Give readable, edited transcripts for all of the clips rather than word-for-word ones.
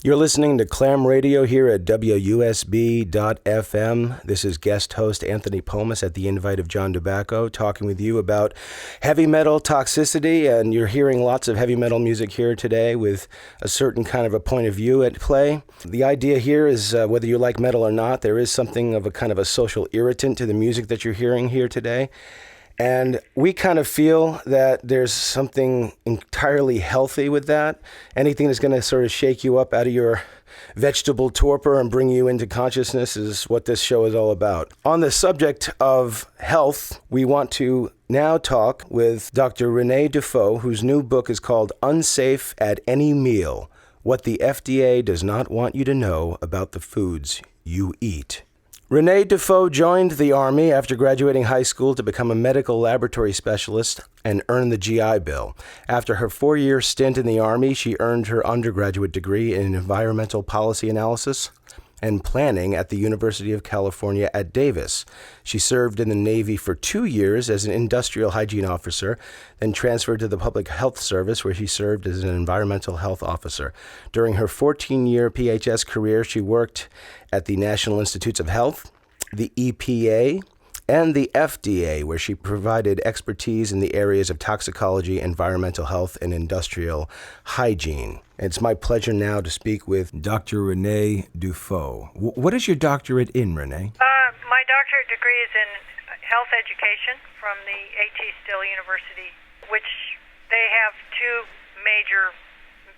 You're listening to Clam Radio here at WUSB.FM. This is guest host Anthony Pomes at the invite of John Tobacco, talking with you about heavy metal toxicity, and you're hearing lots of heavy metal music here today with a certain kind of a point of view at play. The idea here is whether you like metal or not, there is something of a kind of a social irritant to the music that you're hearing here today. And we kind of feel that there's something entirely healthy with that. Anything that's going to sort of shake you up out of your vegetable torpor and bring you into consciousness is what this show is all about. On the subject of health, we want to now talk with Dr. Renee Dufault, whose new book is called Unsafe at Any Meal: What the FDA Does Not Want You to Know About the Foods You Eat. Renee Dufault joined the Army after graduating high school to become a medical laboratory specialist and earn the GI Bill. After her 4-year stint in the Army, she earned her undergraduate degree in environmental policy analysis and planning at the University of California at Davis. She served in the Navy for 2 years as an industrial hygiene officer, then transferred to the Public Health Service, where she served as an environmental health officer. During her 14-year PHS career, she worked at the National Institutes of Health, the EPA, and the FDA, where she provided expertise in the areas of toxicology, environmental health, and industrial hygiene. It's my pleasure now to speak with Dr. Renee Dufault. What is your doctorate in, Renee? My doctorate degree is in health education from the A.T. Still University, which they have two major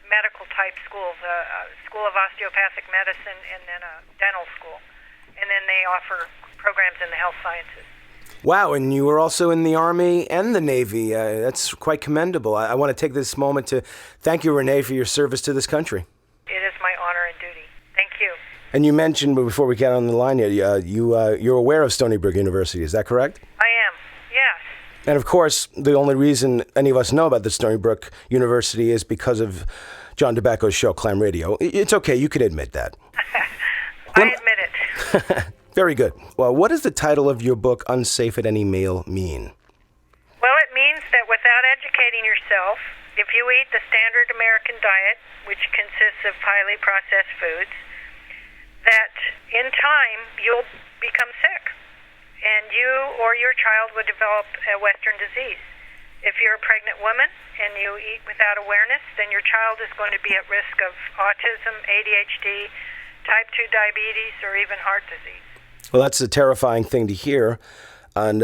medical-type schools, a School of Osteopathic Medicine and then a dental school. And then they offer programs in the health sciences. Wow, and you were also in the Army and the Navy. That's quite commendable. I want to take this moment to thank you, Renee, for your service to this country. It is my honor and duty. Thank you. And you mentioned, before we got on the line yet, you're aware of Stony Brook University, is that correct? I am, yes. And of course, the only reason any of us know about the Stony Brook University is because of John Tobacco's show, Clam Radio. It's okay, you can admit that. I admit it. Very good. Well, what does the title of your book, Unsafe at Any Meal, mean? Well, it means that without educating yourself, if you eat the standard American diet, which consists of highly processed foods, that in time you'll become sick, and you or your child would develop a Western disease. If you're a pregnant woman and you eat without awareness, then your child is going to be at risk of autism, ADHD, type 2 diabetes, or even heart disease. Well, that's a terrifying thing to hear. And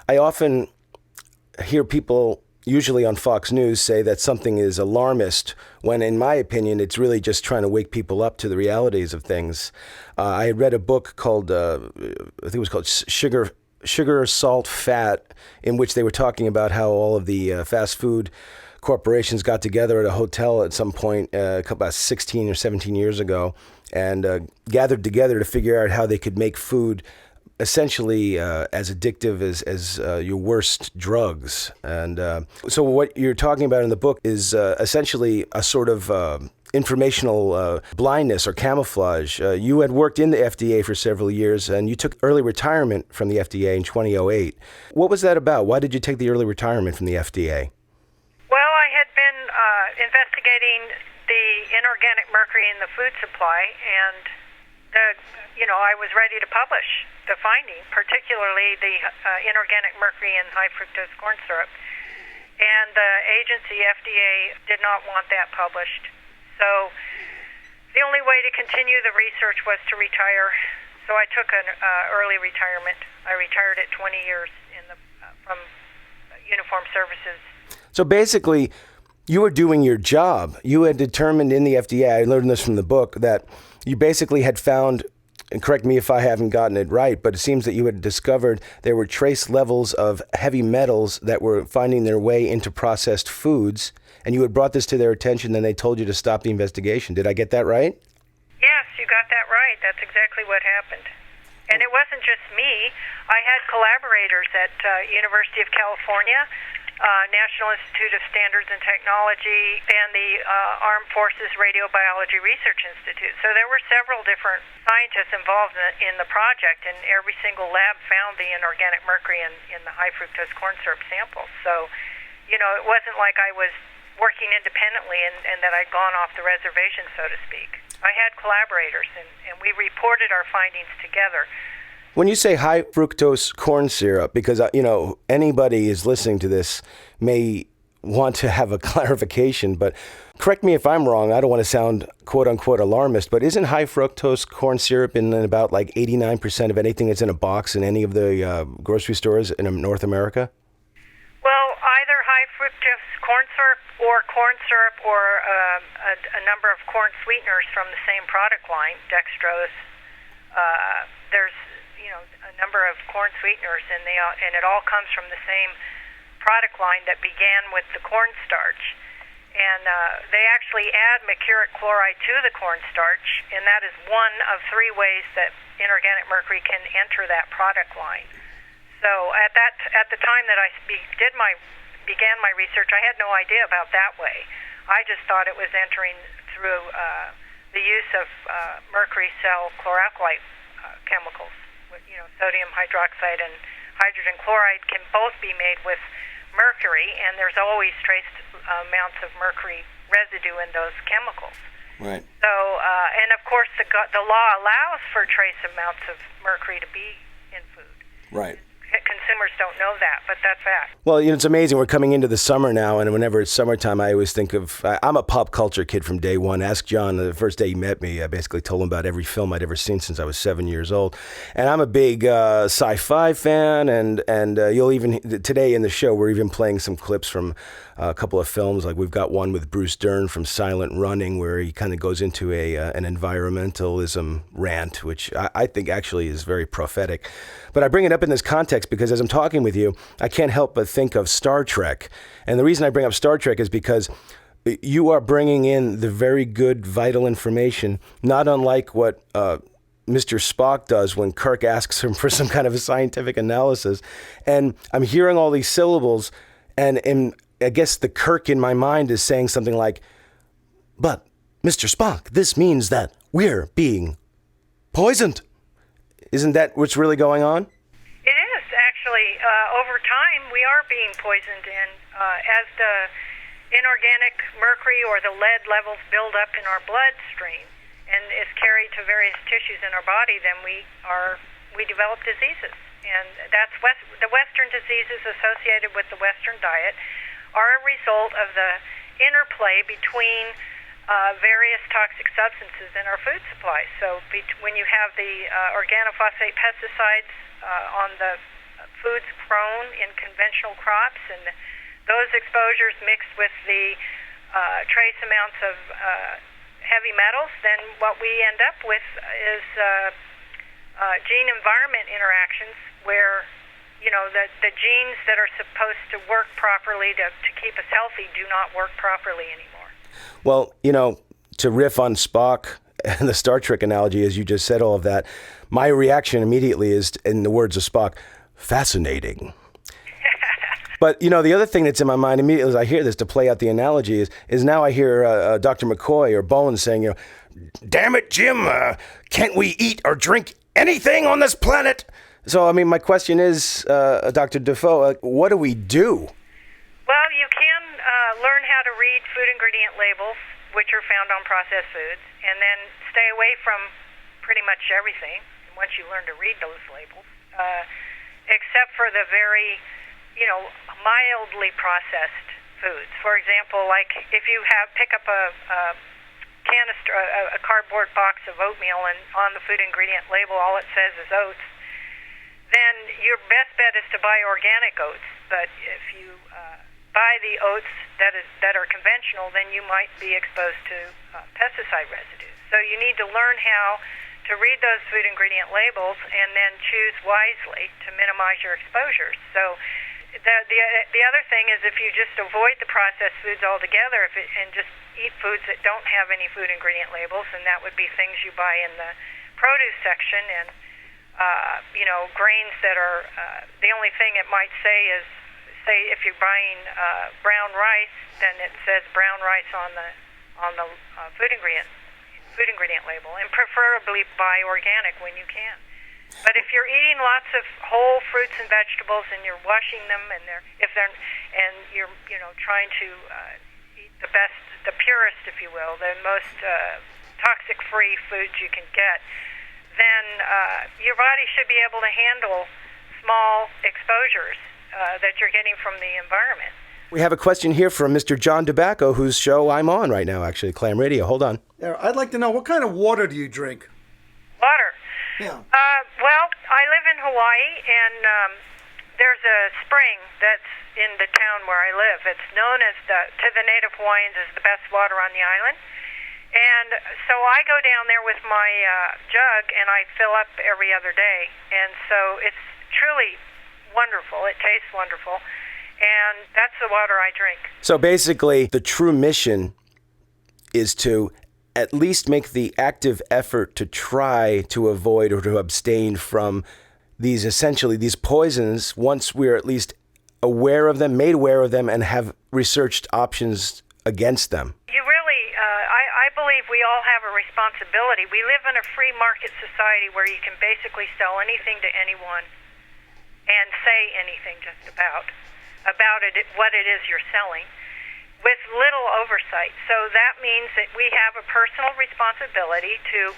I often hear people, usually on Fox News, say that something is alarmist, when in my opinion, it's really just trying to wake people up to the realities of things. I had read a book called, I think it was called Sugar, Salt, Fat, in which they were talking about how all of the fast food corporations got together at a hotel at some point about 16 or 17 years ago and gathered together to figure out how they could make food essentially as addictive as your worst drugs. And so what you're talking about in the book is essentially a sort of informational blindness or camouflage. You had worked in the FDA for several years, and you took early retirement from the FDA in 2008. What was that about? Why did you take the early retirement from the FDA? Well, I had been investigating the inorganic mercury in the food supply, and I was ready to publish the finding, particularly the inorganic mercury in high fructose corn syrup. And the agency, FDA, did not want that published. So the only way to continue the research was to retire. So I took an early retirement. I retired at 20 years from uniformed services. So basically, you were doing your job. You had determined in the FDA, I learned this from the book, that you basically had found, and correct me if I haven't gotten it right, but it seems that you had discovered there were trace levels of heavy metals that were finding their way into processed foods, and you had brought this to their attention, and they told you to stop the investigation. Did I get that right? Yes, you got that right. That's exactly what happened. And it wasn't just me. I had collaborators at University of California, National Institute of Standards and Technology, and the Armed Forces Radiobiology Research Institute. So there were several different scientists involved in the project, and every single lab found the inorganic mercury in the high fructose corn syrup samples. So, it wasn't like I was working independently and that I'd gone off the reservation, so to speak. I had collaborators, and we reported our findings together. When you say high fructose corn syrup, because, anybody is listening to this may want to have a clarification, but correct me if I'm wrong. I don't want to sound quote unquote alarmist, but isn't high fructose corn syrup in about like 89% of anything that's in a box in any of the grocery stores in North America? Well, either high fructose corn syrup or a number of corn sweeteners from the same product line, dextrose. There's a number of corn sweeteners, and it all comes from the same product line that began with the cornstarch. And they actually add mercuric chloride to the cornstarch, and that is one of three ways that inorganic mercury can enter that product line. So at the time that I began my research, I had no idea about that way. I just thought it was entering through the use of mercury cell chloralkali chemicals. Sodium hydroxide and hydrogen chloride can both be made with mercury, and there's always trace amounts of mercury residue in those chemicals. Right. So, and of course, the law allows for trace amounts of mercury to be in food. Right. Consumers don't know that, but that's fact. Well, it's amazing. We're coming into the summer now, and whenever it's summertime, I always think of, I'm a pop culture kid from day one. Ask John, the first day he met me, I basically told him about every film I'd ever seen since I was 7 years old. And I'm a big sci-fi fan, and you'll even, today in the show, we're even playing some clips from a couple of films. Like we've got one with Bruce Dern from Silent Running, where he kind of goes into an environmentalism rant, which I think actually is very prophetic. But I bring it up in this context because as I'm talking with you, I can't help but think of Star Trek. And the reason I bring up Star Trek is because you are bringing in the very good, vital information, not unlike what Mr. Spock does when Kirk asks him for some kind of a scientific analysis. And I'm hearing all these syllables, and I guess the Kirk in my mind is saying something like, but, Mr. Spock, this means that we're being poisoned. Isn't that what's really going on? It is, actually. Over time, we are being poisoned, and as the inorganic mercury or the lead levels build up in our bloodstream and is carried to various tissues in our body, then we develop diseases. And that's the Western diseases associated with the Western diet are a result of the interplay between various toxic substances in our food supply. So when you have the organophosphate pesticides on the foods grown in conventional crops, and those exposures mixed with the trace amounts of heavy metals, then what we end up with is gene-environment interactions where the genes that are supposed to work properly to keep us healthy do not work properly anymore. Well, to riff on Spock and the Star Trek analogy, as you just said all of that, my reaction immediately is, in the words of Spock, fascinating. But, the other thing that's in my mind immediately as I hear this, to play out the analogy, is now I hear Dr. McCoy or Bowen saying, damn it, Jim, can't we eat or drink anything on this planet? So, my question is, Dr. Dufault, what do we do? Well, you can learn how to read food ingredient labels, which are found on processed foods, and then stay away from pretty much everything once you learn to read those labels, except for the very, mildly processed foods. For example, like if you pick up a canister, a cardboard box of oatmeal, and on the food ingredient label all it says is oats, then your best bet is to buy organic oats. But if you buy the oats that are conventional, then you might be exposed to pesticide residues. So you need to learn how to read those food ingredient labels and then choose wisely to minimize your exposures. So the other thing is, if you just avoid the processed foods altogether and just eat foods that don't have any food ingredient labels, and that would be things you buy in the produce section, and grains that are the only thing it might say is, say if you're buying brown rice, then it says brown rice on the food ingredient label, and preferably buy organic when you can. But if you're eating lots of whole fruits and vegetables, and you're washing them, and you're trying to eat the best, the purest, if you will, the most toxic-free foods you can get, then your body should be able to handle small exposures that you're getting from the environment. We have a question here from Mr. John Tobacco, whose show I'm on right now, actually, Clam Radio. Hold on. Yeah, I'd like to know, what kind of water do you drink? Water. Yeah. Well, I live in Hawaii, and there's a spring that's in the town where I live. It's known as, to the native Hawaiians, as the best water on the island. And so I go down there with my jug, and I fill up every other day. And so it's truly wonderful. It tastes wonderful. And that's the water I drink. So basically, the true mission is to at least make the active effort to try to avoid or to abstain from these poisons once we're at least aware of them, made aware of them, and have researched options against them. You really, I believe we all have a responsibility. We live in a free market society where you can basically sell anything to anyone and say anything just about it, what it is you're selling, with little oversight. So that means that we have a personal responsibility to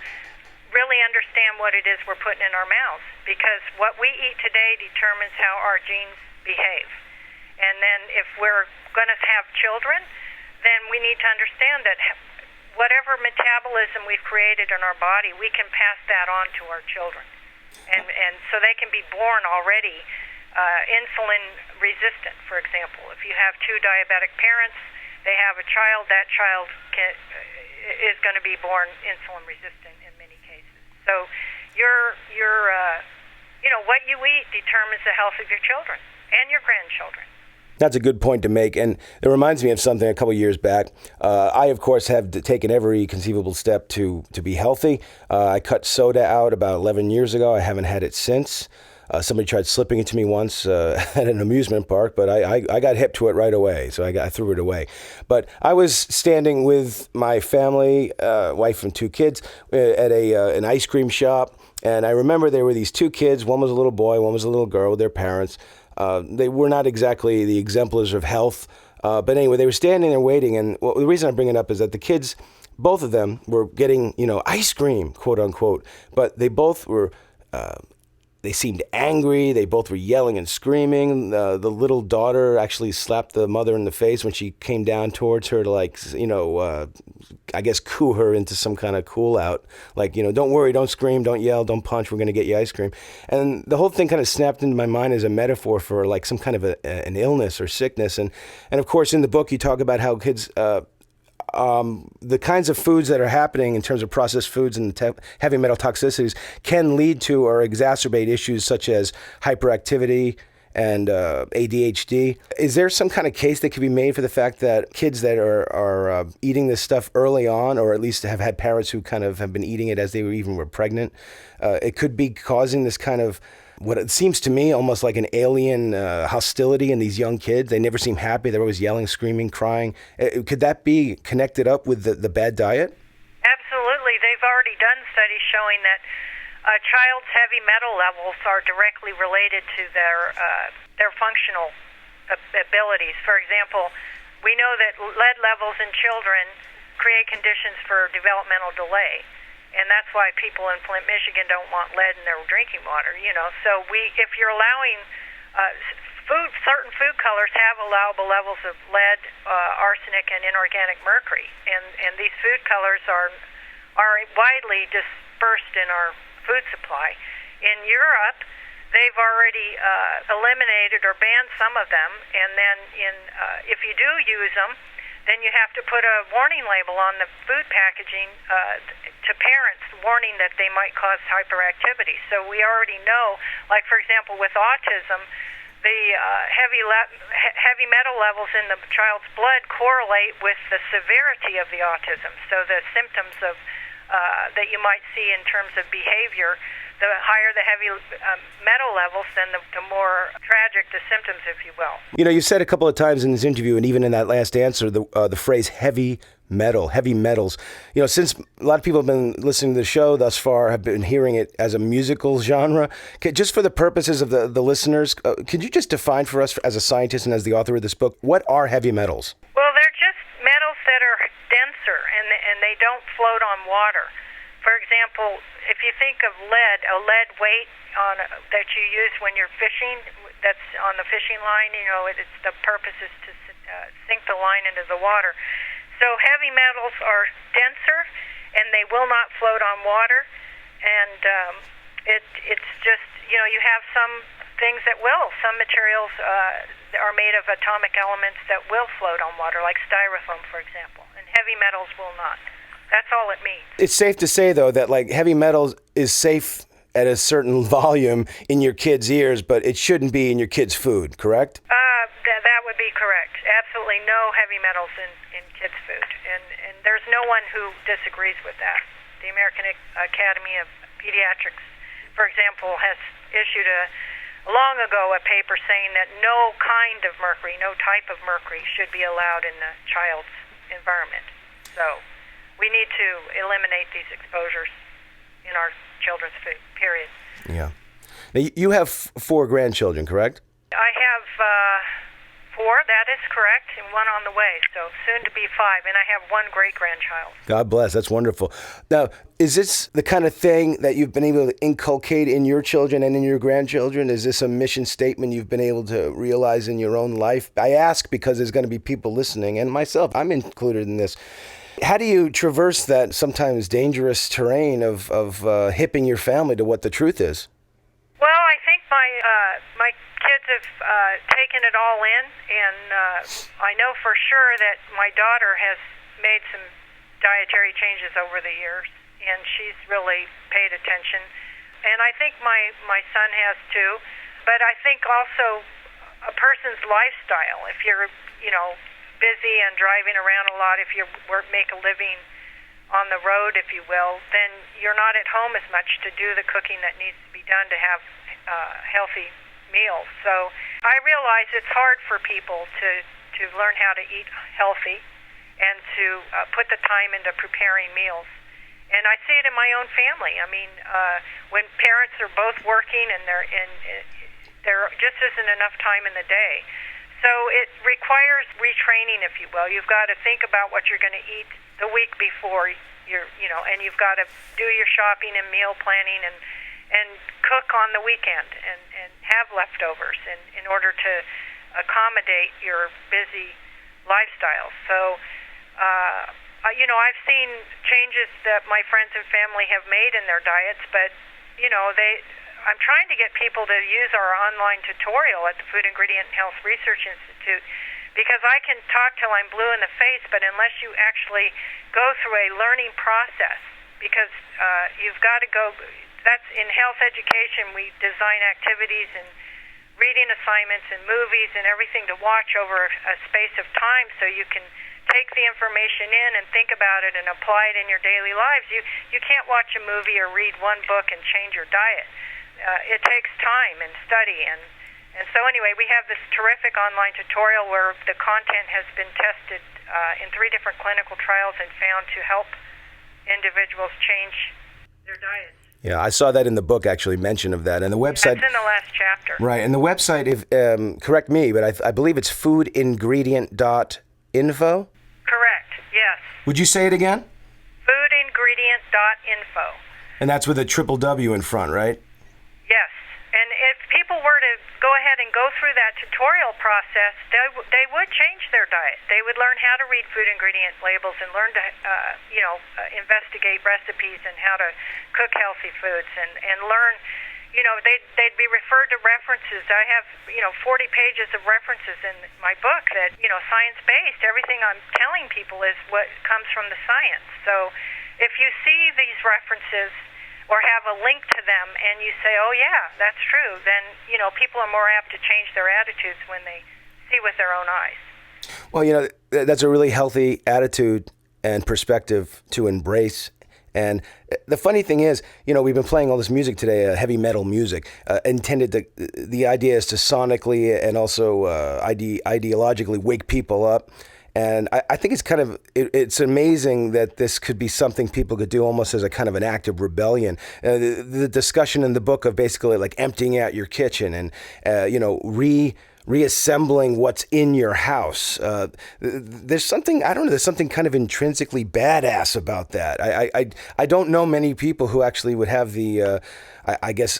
really understand what it is we're putting in our mouths, because what we eat today determines how our genes behave. And then if we're going to have children, then we need to understand that whatever metabolism we've created in our body, we can pass that on to our children. And so they can be born already insulin resistant, for example. If you have two diabetic parents, they have a child, that child is going to be born insulin resistant in many cases. So what you eat determines the health of your children and your grandchildren. That's a good point to make, and it reminds me of something a couple of years back. I, of course, have taken every conceivable step to be healthy. I cut soda out about 11 years ago. I haven't had it since. Somebody tried slipping it to me once at an amusement park, but I got hip to it right away, so I threw it away. But I was standing with my family, wife and two kids, at an ice cream shop, and I remember there were these two kids. One was a little boy, one was a little girl with their parents. They were not exactly the exemplars of health, but anyway, they were standing there waiting, and the reason I bring it up is that the kids, both of them, were getting, ice cream, quote unquote, but they both were... They seemed angry. They both were yelling and screaming. The little daughter actually slapped the mother in the face when she came down towards her to, I guess, coo her into some kind of cool out. Like, don't worry, don't scream, don't yell, don't punch. We're going to get you ice cream. And the whole thing kind of snapped into my mind as a metaphor for like some kind of an illness or sickness. And of course, in the book, you talk about how kids... the kinds of foods that are happening in terms of processed foods and heavy metal toxicities can lead to or exacerbate issues such as hyperactivity and ADHD. Is there some kind of case that could be made for the fact that kids that are eating this stuff early on, or at least have had parents who kind of have been eating it as they were pregnant, it could be causing this kind of what it seems to me almost like an alien hostility in these young kids? They never seem happy. They're always yelling, screaming, crying. Could that be connected up with the bad diet? Absolutely. They've already done studies showing that a child's heavy metal levels are directly related to their functional abilities. For example, we know that lead levels in children create conditions for developmental delay. And that's why people in Flint, Michigan don't want lead in their drinking water, So if you're allowing certain food colors have allowable levels of lead, arsenic, and inorganic mercury. And these food colors are widely dispersed in our food supply. In Europe, they've already eliminated or banned some of them. And then if you do use them, then you have to put a warning label on the food packaging to parents, warning that they might cause hyperactivity. So we already know, like for example with autism, the heavy metal levels in the child's blood correlate with the severity of the autism. So the symptoms of that you might see in terms of behavior, the higher the heavy metal levels, then the more tragic the symptoms, if you will. You said a couple of times in this interview, and even in that last answer, the phrase heavy metals. Since a lot of people have been listening to the show thus far, have been hearing it as a musical genre, just for the purposes of the listeners, could you just define for us as a scientist and as the author of this book, what are heavy metals? Well, they're just metals float on water. For example, if you think of lead, a lead weight that you use when you're fishing, that's on the fishing line, the purpose is to sink the line into the water. So heavy metals are denser, and they will not float on water. And it's just, you have some things that will. Some materials are made of atomic elements that will float on water, like styrofoam, for example. And heavy metals will not. That's all it means. It's safe to say, though, that like heavy metals is safe at a certain volume in your kids' ears, but it shouldn't be in your kids' food, correct? That would be correct. Absolutely no heavy metals in kids' food. And there's no one who disagrees with that. The American Academy of Pediatrics, for example, has issued long ago a paper saying that no kind of mercury, no type of mercury should be allowed in the child's environment. So we need to eliminate these exposures in our children's food, period. Yeah. Now, you have 4 grandchildren, correct? I have 4, that is correct, and 1 on the way, so soon to be 5, and I have 1 great-grandchild. God bless, that's wonderful. Now, is this the kind of thing that you've been able to inculcate in your children and in your grandchildren? Is this a mission statement you've been able to realize in your own life? I ask because there's going to be people listening, and myself, I'm included in this. How do you traverse that sometimes dangerous terrain of hipping your family to what the truth is? Well, I think my kids have taken it all in, and I know for sure that my daughter has made some dietary changes over the years, and she's really paid attention. And I think my son has too. But I think also a person's lifestyle, if you're, busy and driving around a lot, if you make a living on the road, if you will, then you're not at home as much to do the cooking that needs to be done to have healthy meals. So I realize it's hard for people to learn how to eat healthy and to put the time into preparing meals. And I see it in my own family. I mean, when parents are both working and there just isn't enough time in the day. So it requires retraining, if you will. You've got to think about what you're going to eat the week before and you've got to do your shopping and meal planning and cook on the weekend and have leftovers in order to accommodate your busy lifestyle. So, I've seen changes that my friends and family have made in their diets, but, I'm trying to get people to use our online tutorial at the Food Ingredient and Health Research Institute because I can talk till I'm blue in the face, but unless you actually go through a learning process, because you've got to go, that's in health education, we design activities and reading assignments and movies and everything to watch over a space of time so you can take the information in and think about it and apply it in your daily lives. You can't watch a movie or read one book and change your diet. It takes time and study, and so anyway, we have this terrific online tutorial where the content has been tested in 3 different clinical trials and found to help individuals change their diets. Yeah, I saw that in the book, actually, mention of that. And the website... That's in the last chapter. Right, and the website, if correct me, but I believe it's foodingredient.info? Correct, yes. Would you say it again? Foodingredient.info. And that's with a triple W in front, right? Yes, and if people were to go ahead and go through that tutorial process, they would change their diet. They would learn how to read food ingredient labels and learn to, investigate recipes and how to cook healthy foods and learn, they'd be referred to references. I have, 40 pages of references in my book that, science-based. Everything I'm telling people is what comes from the science. So if you see these references or have a link to them and you say, oh, yeah, that's true, then, people are more apt to change their attitudes when they see with their own eyes. Well, that's a really healthy attitude and perspective to embrace. And the funny thing is, we've been playing all this music today, heavy metal music, intended to, the idea is to sonically and also ideologically wake people up. And I think it's amazing that this could be something people could do almost as a kind of an act of rebellion. The discussion in the book of basically like emptying out your kitchen and, reassembling what's in your house. There's something, I don't know, there's something kind of intrinsically badass about that. I don't know many people who actually would have the, I guess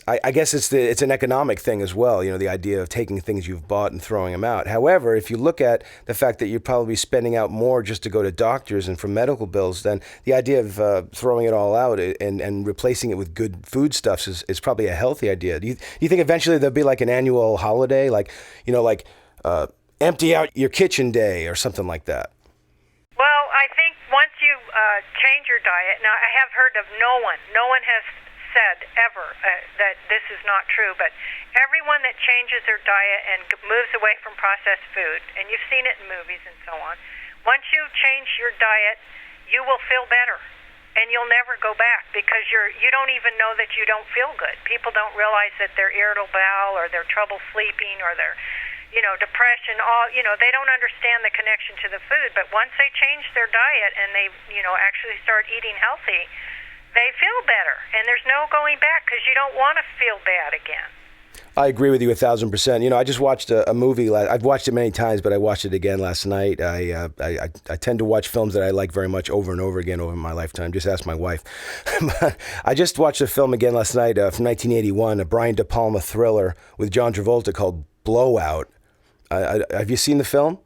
it's an economic thing as well, you know, the idea of taking things you've bought and throwing them out. However, if you look at the fact that you're probably spending out more just to go to doctors and for medical bills, then the idea of throwing it all out and replacing it with good foodstuffs is probably a healthy idea. Do you think eventually there'll be like an annual holiday, like, you know, like empty out your kitchen day or something like that? Well, I think once you change your diet, now I have heard of no one has said ever that this is not true, but everyone that changes their diet and moves away from processed food, and you've seen it in movies and so on, once you change your diet, you will feel better, and you'll never go back because you don't even know that you don't feel good. People don't realize that their irritable bowel or their trouble sleeping or their depression, they don't understand the connection to the food, but once they change their diet and they, actually start eating healthy, they feel better, and there's no going back because you don't want to feel bad again. I agree with you 1,000%. You know, I just watched a movie. I've watched it many times, but I watched it again last night. I tend to watch films that I like very much over and over again over my lifetime. Just ask my wife. I just watched a film again last night from 1981, a Brian De Palma thriller with John Travolta called Blowout. Have you seen the film?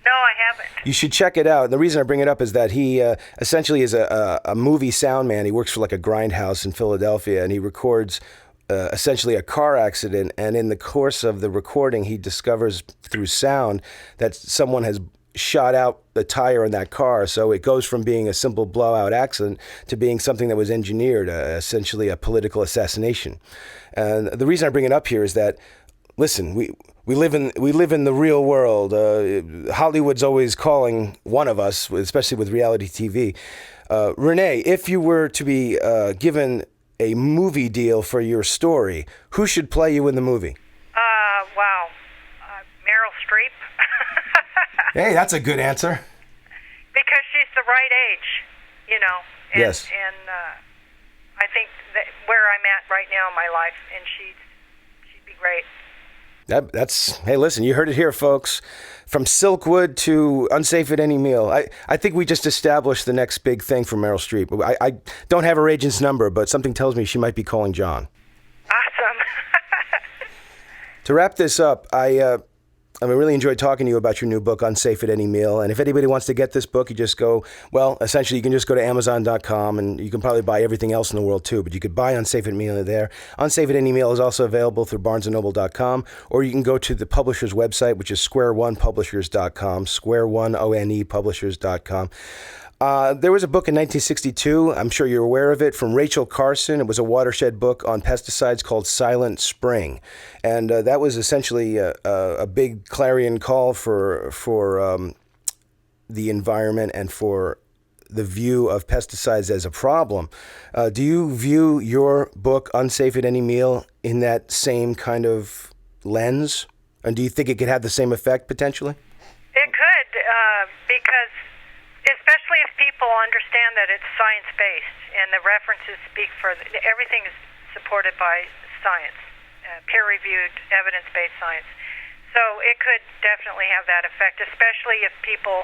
No, I haven't. You should check it out. And the reason I bring it up is that he essentially is a movie sound man. He works for like a grindhouse in Philadelphia, and he records essentially a car accident. And in the course of the recording, he discovers through sound that someone has shot out the tire in that car. So it goes from being a simple blowout accident to being something that was engineered, essentially a political assassination. And the reason I bring it up here is that, listen, we live in the real world. Hollywood's always calling one of us, especially with reality TV. Renee, if you were to be given a movie deal for your story, who should play you in the movie? Wow. Meryl Streep. Hey, that's a good answer. Because she's the right age, And, yes. And I think that where I'm at right now in my life, and she'd be great. Hey, listen, you heard it here, folks. From Silkwood to Unsafe at Any Meal. I think we just established the next big thing for Meryl Streep. I don't have her agent's number, but something tells me she might be calling John. Awesome. To wrap this up, I really enjoyed talking to you about your new book, Unsafe at Any Meal. And if anybody wants to get this book, you just go, essentially you can just go to Amazon.com, and you can probably buy everything else in the world too, but you could buy Unsafe at Any Meal there. Unsafe at Any Meal is also available through BarnesandNoble.com, or you can go to the publisher's website, which is squareonepublishers.com, squareonepublishers.com. There was a book in 1962, I'm sure you're aware of it, from Rachel Carson. It was a watershed book on pesticides called Silent Spring. And that was essentially a big clarion call for the environment and for the view of pesticides as a problem. Do you view your book, Unsafe at Any Meal, in that same kind of lens? And do you think it could have the same effect potentially? It could, because especially if people understand that it's science-based and the references speak for everything is supported by science, peer-reviewed, evidence-based science. So it could definitely have that effect, especially if people,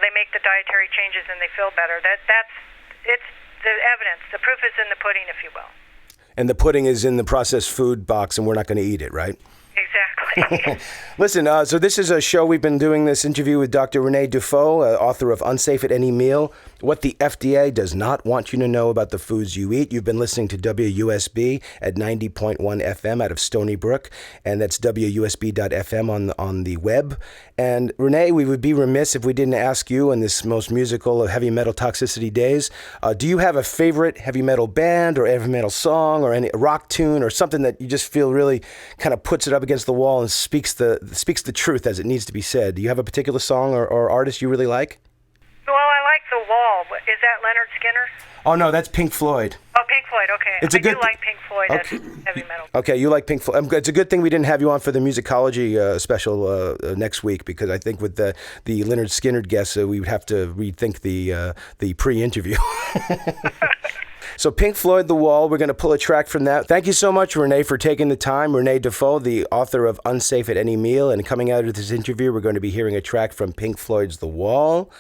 they make the dietary changes and they feel better. It's the evidence. The proof is in the pudding, if you will. And the pudding is in the processed food box, and we're not going to eat it, right? Exactly. Listen, so this is a show. We've been doing this interview with Dr. Renee Dufault, author of Unsafe at Any Meal, What the FDA Does Not Want You to Know About the Foods You Eat. You've been listening to WUSB at 90.1 FM out of Stony Brook, and that's WUSB.FM on the web. And Renee, we would be remiss if we didn't ask you in this most musical of heavy metal toxicity days, do you have a favorite heavy metal band or heavy metal song or any rock tune or something that you just feel really kind of puts it up against the wall and speaks the truth as it needs to be said? Do you have a particular song or artist you really like? Well, I like The Wall. Is that Leonard Skinner? Oh, no, that's Pink Floyd. Oh, Pink Floyd, okay. I do like Pink Floyd as heavy metal. Okay, you like Pink Floyd. It's a good thing we didn't have you on for the musicology special next week, because I think with the Leonard Skinner guest, we would have to rethink the pre-interview. So Pink Floyd, The Wall, we're going to pull a track from that. Thank you so much, Renee, for taking the time. Renee Dufault, the author of Unsafe at Any Meal. And coming out of this interview, we're going to be hearing a track from Pink Floyd's The Wall.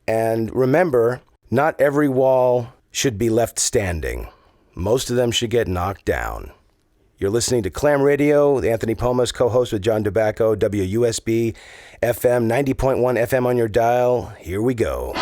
And remember, not every wall should be left standing. Most of them should get knocked down. You're listening to Clam Radio, Anthony Pomes, co-host with John Dubaco, WUSB FM, 90.1 FM on your dial. Here we go.